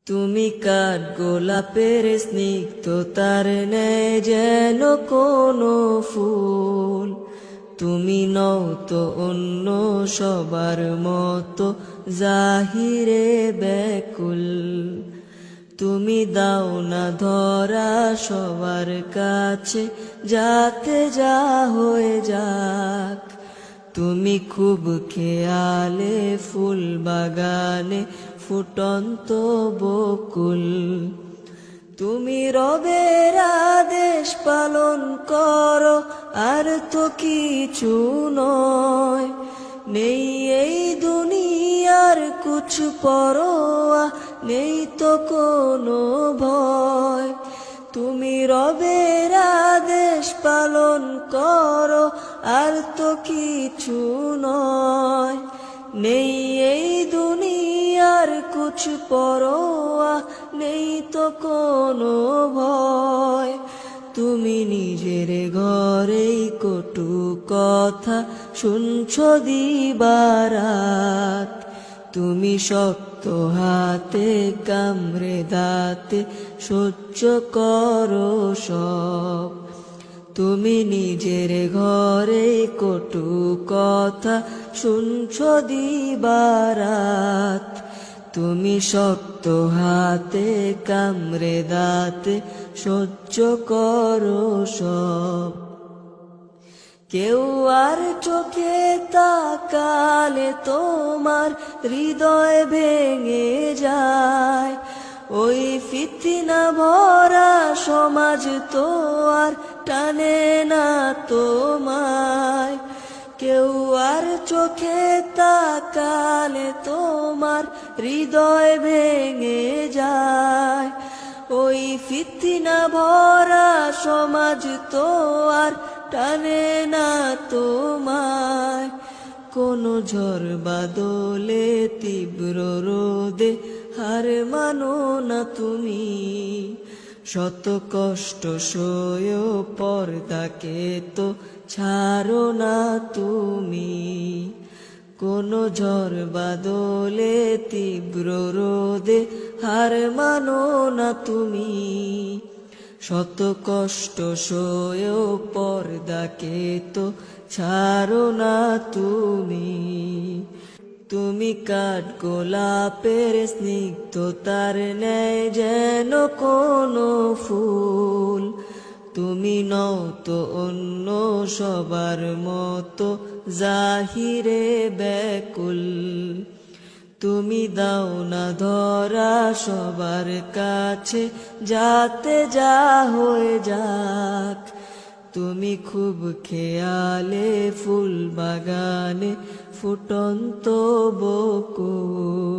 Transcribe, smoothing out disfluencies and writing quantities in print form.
তুমি কাঠ গোলাপের স্নিগ্ধতার ন্যায় যেন কোনো ফুল। তুমি নও তো অন্য সবার মতো জাহিরে ব্যাকুল। তুমি দাও না ধরা সবার কাছে যাতে যা হয়ে যাক। তুমি খুব খেয়ালে ফুল বাগানে ফুটন্ত বকুল। তুমি রবের আদেশ পালন করো আর তো কিছু নয়। নেই এই দুনিয়ার কুছ পরোয়া, নেই তো কোনো ভয়। তুমি রবের আদেশ পালন করো আর তো কিছু নয়। নেই এই দুনিয়ার কুছ পরোয়া, নেই তো কোনো ভয়। তুমি নিজের ঘরেই কটু কথা শুনছো দিবারাত। তুমি শক্ত হাতে কামড়ে দাঁতে সহ্য করো সব। তুমি নিজের ঘরে কটু কথা শুনছো দিবারাত। তুমি শক্ত হাতে কামড়ে দাঁতে সহ্য করো সব। কেউ আর চোখে তাকালে তোমার হৃদয় ভেঙে যায়। ওই ফিতনা ভরা সমাজ তো আর টানে না তোমায়। কেউ আর চোখে তাকালে তোমার হৃদয় ভেঙে যায়। ওই ফিতনা ভরা সমাজ তো আর টানে না তোমায়। কোনো ঝড় বাদলে তীব্র রোদে হার মানো না তুমি। শত কষ্ট সয়েও পর্দাকে তো ছাড়ো না তুমি। কোনো ঝড় বাদলে তীব্র রোদে হার মানো না তুমি। শত কষ্ট সয়েও পর্দাকে তো ছাড়ো না তুমি। তুমি কাঠ গোলাপের স্নিগ্ধতার ন্যায় যেন কোনো ফুল। তুমি নও তো অন্য সবার মতো জাহিরে ব্যাকুল। তুমি দাও না ধরা সবার কাছে যাতে যা হয়ে যাক। তুমি খুব খেয়ালে ফুল বাগানে ফুটন্ত বকুল।